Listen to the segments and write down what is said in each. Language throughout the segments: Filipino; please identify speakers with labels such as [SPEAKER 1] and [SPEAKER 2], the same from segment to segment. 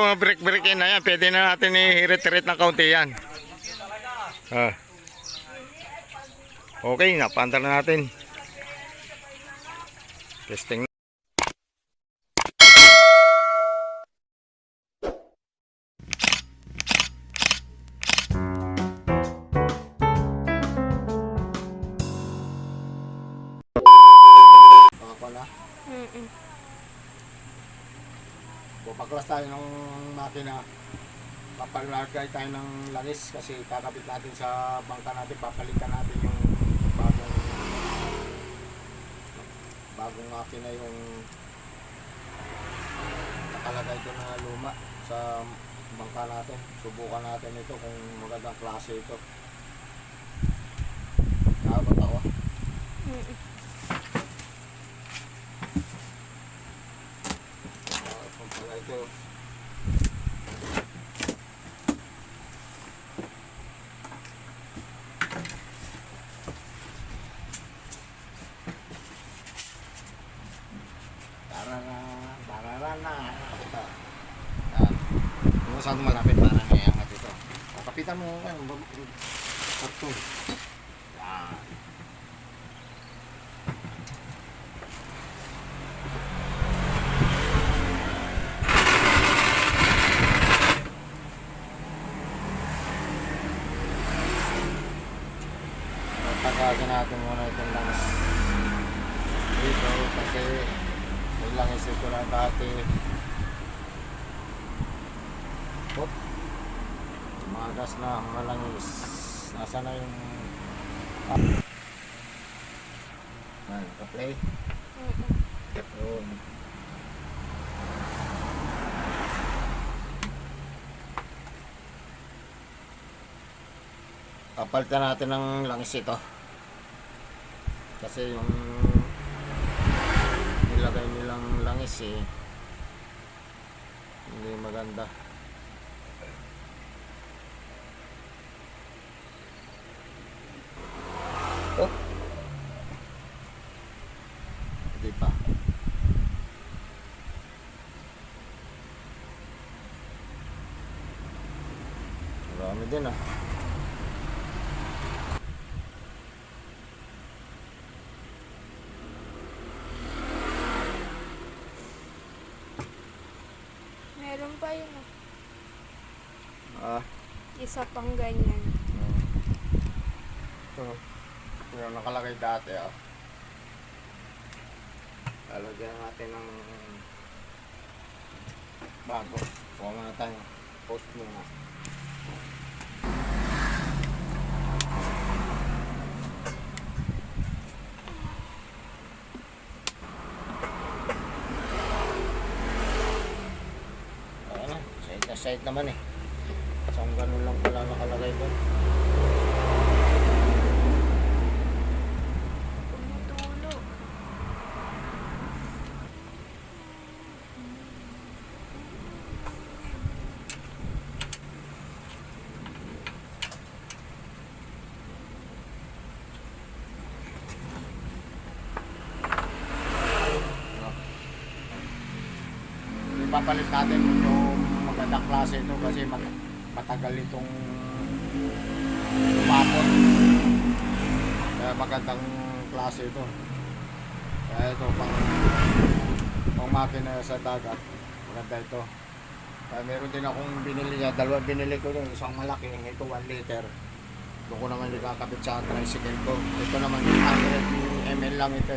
[SPEAKER 1] Mga break yan na yan, pwede na natin i-retreat ng kaunti yan. Okay, napandar na natin. Testing. Bubaklas tayo ng makina, papalagay tayo ng langis kasi kakabit natin sa bangka natin, papalitan natin yung bagong makina, yung nakalagay ito na luma sa bangka natin. Subukan natin ito kung magandang klase ito. Nakabot ako. Ito masyadong malapit para ngayangat ito. Kapitan mo karton. Yan. Tagagin natin muna itong langis dito kasi may langis ito na dati. Magas na mga langis. Nasa na yung ka-play? Yun. Kapalitan natin ng langis ito kasi yung nilagay nilang langis hindi maganda. Hindi pa. Marami din
[SPEAKER 2] Meron pa yun
[SPEAKER 1] isa
[SPEAKER 2] pang ganyan.
[SPEAKER 1] Ito yung nakalagay dati lalagyan natin ng bago. Kuha muna tayo, post muna. Side naman isang ganun lang pala nakalagay doon.
[SPEAKER 2] Tumutulo.
[SPEAKER 1] Ipapalit natin yung magandang klase ito kasi matagal itong lumapot, kaya magandang klase ito. Kaya ito pang makina sa dagat, maganda ito. Kaya meron din akong binili niya, dalawa binili ko yung isang malaki, ito 1 liter. Doon ko naman ikakabit sa tricycle ko. Ito naman yung 100 ml lang ito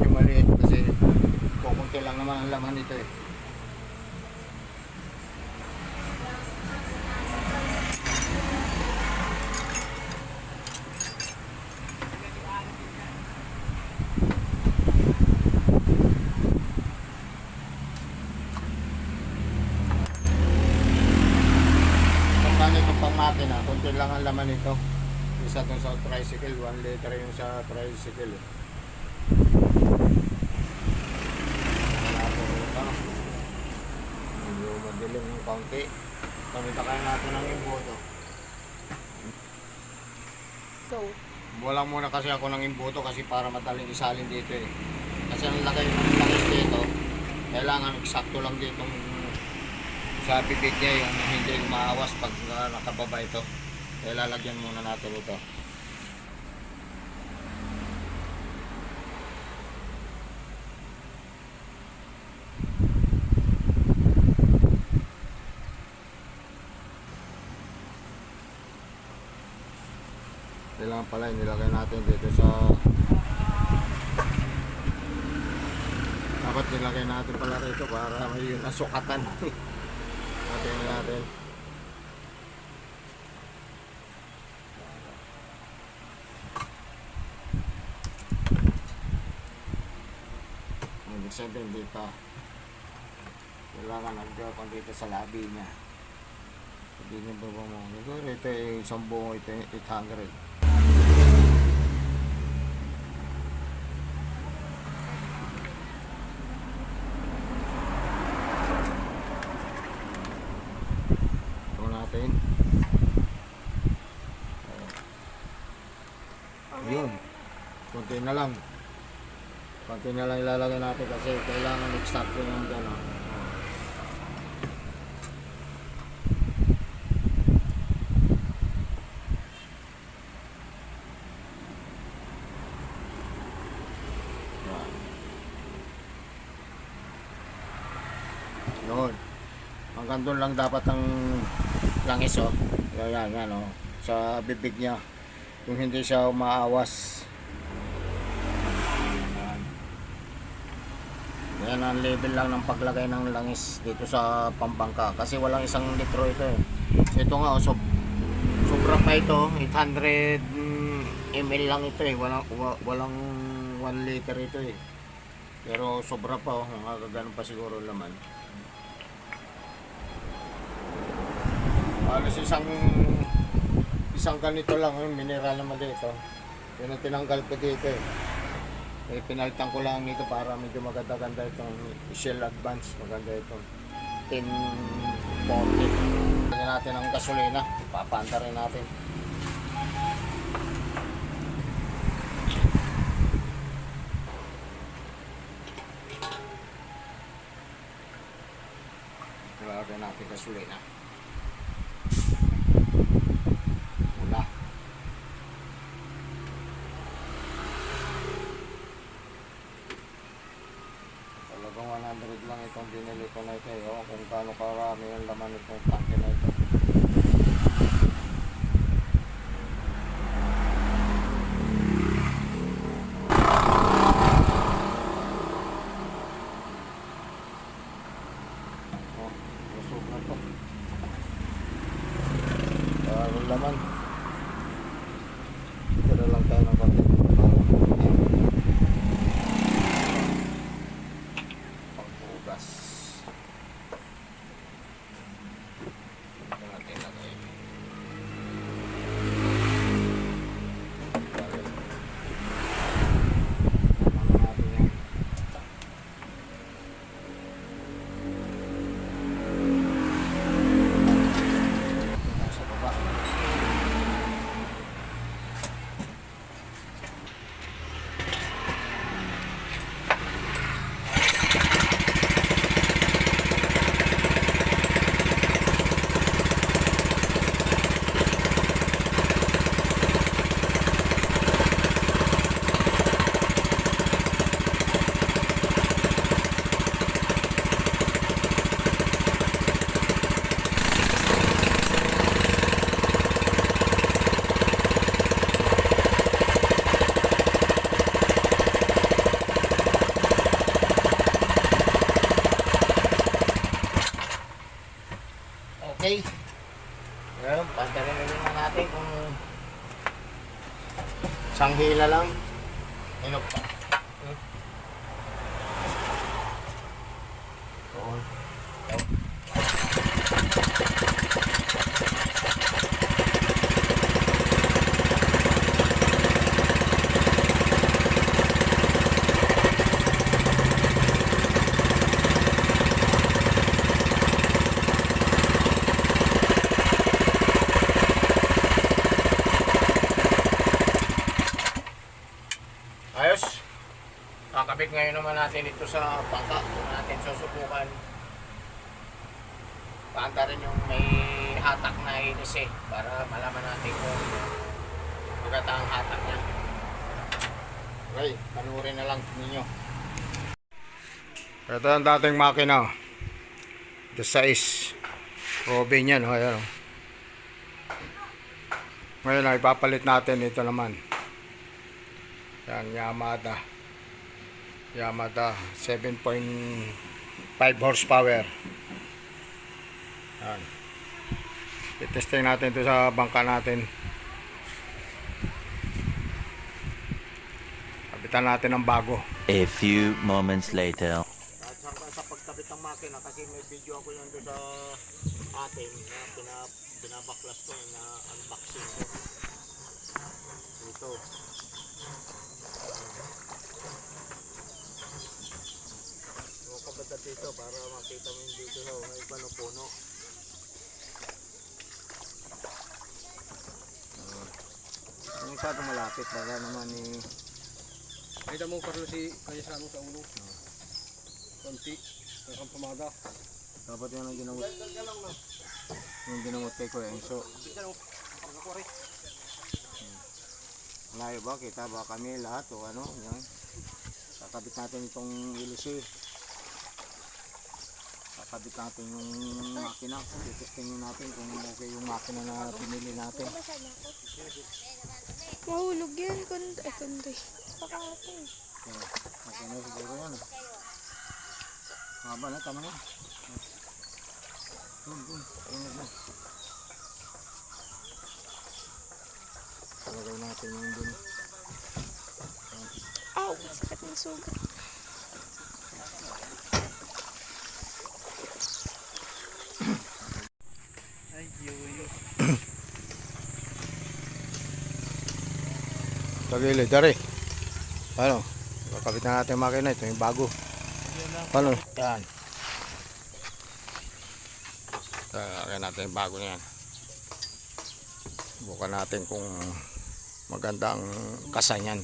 [SPEAKER 1] yung maliit kasi kukunti lang naman ang laman ito pang makina, kunti lang ang laman nito. Isa dun sa tricycle, 1 liter yung sa tricycle medyo madilim ng kaunti. Kamita kaya natin ng imboto. Wala muna kasi ako ng imboto kasi para madaling isalin dito kasi ang lagay ng langis dito kailangan eksakto lang dito sa bibig niya yung hindi umaawas pag nakababa ito. Kaya lalagyan muna natin ito. Kailangan pala nilagay natin dito sa dapat nilagay natin pala rito para may yun nasukatan. natin ibig sabihin dito kailangan nagdapang dito sa labi niya. Hindi nyo ba mo ito yung isang buong ito yung 800. Natin. Yun. Konti na lang. Konti na lang ilalagay natin kasi kailangan i-start ko yung gano'n. Yun. Hanggang doon lang dapat ang langis oh. Yan oh. Sa bibig niya. Yung hindi siya umaawas. Yan ang level lang ng paglagay ng langis dito sa pambangka. Kasi walang 1 litro ito eh. Ito nga oh, sobra pa ito. 800 ml lang ito eh. Walang 1 liter ito eh. Pero sobra pa oh. Nakakagano pa siguro laman. Halos isang ganito lang yung mineral naman dito. Yun ang tinanggal ko dito eh. Pinalitan ko lang ito para medyo maganda-ganda itong Shell Advance. Maganda itong 1040. Lagyan natin ang gasolina. Papanda rin natin. Lagyan natin gasolina. Wala. Talagang 100 lang itong binili ko na ito. Kung gaano karami ang laman itong tanke na ito. Busog na ito. Laman. Tira lang tayo ng konti. Panghugas. Ito natin lagay. Tama natin yan. Nasa baba. Okay. Ngayon, pantarin na natin kung isang hila lang. Inog pa. Doon. Ayos. Kakabit ngayon naman natin ito sa bangka. Kung natin susubukan paanda rin yung may hatak na inis eh, para malaman natin kung maganda ang hatak niya. Okay, panurin na lang ninyo. Ito ang dating makina. The size. Robin yan. Ayan, oh. Ngayon ay ipapalit natin ito naman. Yan, Yamada 7.5 horsepower. Yan. I-testing natin ito sa bangka natin. Kapitan natin ng bago.
[SPEAKER 3] A few moments later.
[SPEAKER 1] At hanggang sa pagkabit ng makina, kasi may video ako yun doon sa atin na binabaklas ko, na unboxing ko. Dito. Huwag ka bata dito para makita mo yung dito sa may puno-puno. Ang masyado malapit, baga naman eh.
[SPEAKER 4] Ay damo Carlos si kaya sa ano sa ulo. Konti ang pamaga.
[SPEAKER 1] Dapat yan ang ginamot. Yung ginamot kay Kuya Enzo. Malayo ba? Kita ba kami lahat o ano? Yan. Kakabit natin itong ilisi. Kakabit natin yung makina. Testingin natin kung okay yung makina na pinili natin.
[SPEAKER 2] Mahulog yan. Kundi. Pakatay.
[SPEAKER 1] Okay na siguro yan. Haba na, tama na. Lagay natin yung dun.
[SPEAKER 2] Ow! Sakit ng sugat.
[SPEAKER 4] Ay yoyo.
[SPEAKER 1] Sa gilid, dari. Ano? Kakabit na natin yung makina. Ito yung bago. Ano? Yan. Kakabit natin yung bago na yan. Bukan natin kung maganda ang kasa niyan.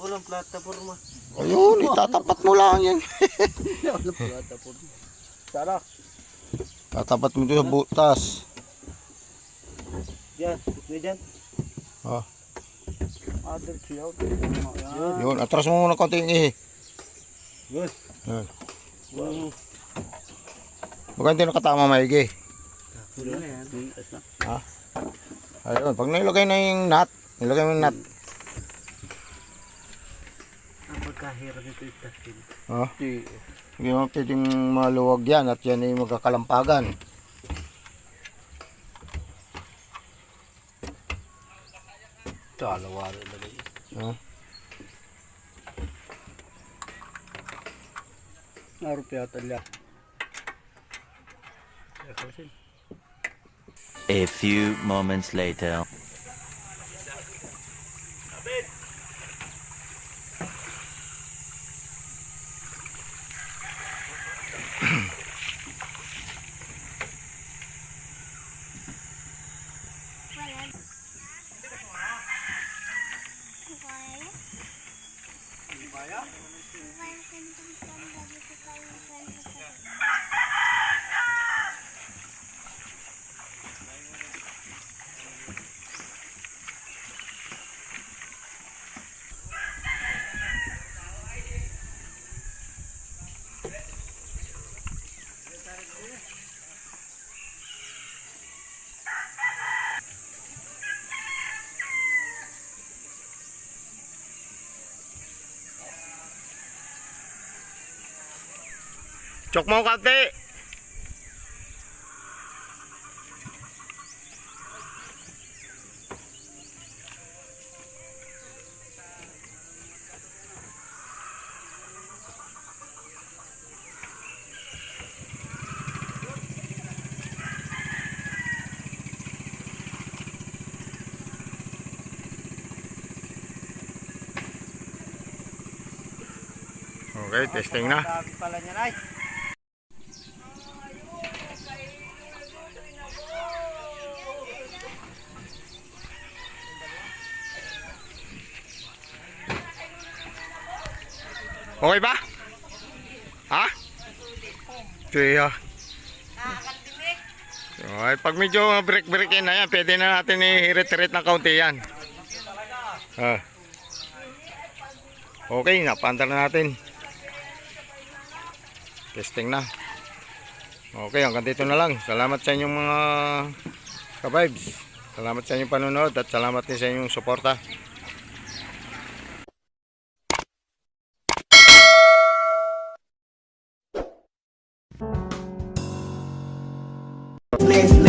[SPEAKER 4] Walang plataforma.
[SPEAKER 1] Ayun, itatapat mo lang yan.
[SPEAKER 4] Walang plataforma. Tara.
[SPEAKER 1] Tatapat mo ito sa butas.
[SPEAKER 4] Diyan, diyan.
[SPEAKER 1] Ah.
[SPEAKER 4] Other siya.
[SPEAKER 1] Yun, atras mo muna konting ihi.
[SPEAKER 4] Yun.
[SPEAKER 1] Yan.
[SPEAKER 4] Wow.
[SPEAKER 1] Baka hindi nakatama maigi.
[SPEAKER 4] Puro na yan.
[SPEAKER 1] Ha? Ayun, pag nilagay na yung nut, nilagay mo yung nut.
[SPEAKER 4] Ang pagkahirap nito itasin.
[SPEAKER 1] Ha? Hindi mo pwedeng maluwag yan at yan ay magkakalampagan.
[SPEAKER 4] Dalawa rin na rin.
[SPEAKER 1] Ha?
[SPEAKER 4] Narupiya talya.
[SPEAKER 3] A few moments later.
[SPEAKER 1] Chok mo kate! Okay, testing na.
[SPEAKER 4] Sabi pala niya ay.
[SPEAKER 1] Okay ba? Ha? Kaya. Okay, pag medyo break-breakin na yan, pwede na natin i-retreat ng kaunti yan. Okay, napandar na natin. Testing na. Okay, hanggang dito na lang. Salamat sa inyong mga ka-vibes. Salamat sa inyong panonood at salamat din sa inyong suporta.
[SPEAKER 5] Let's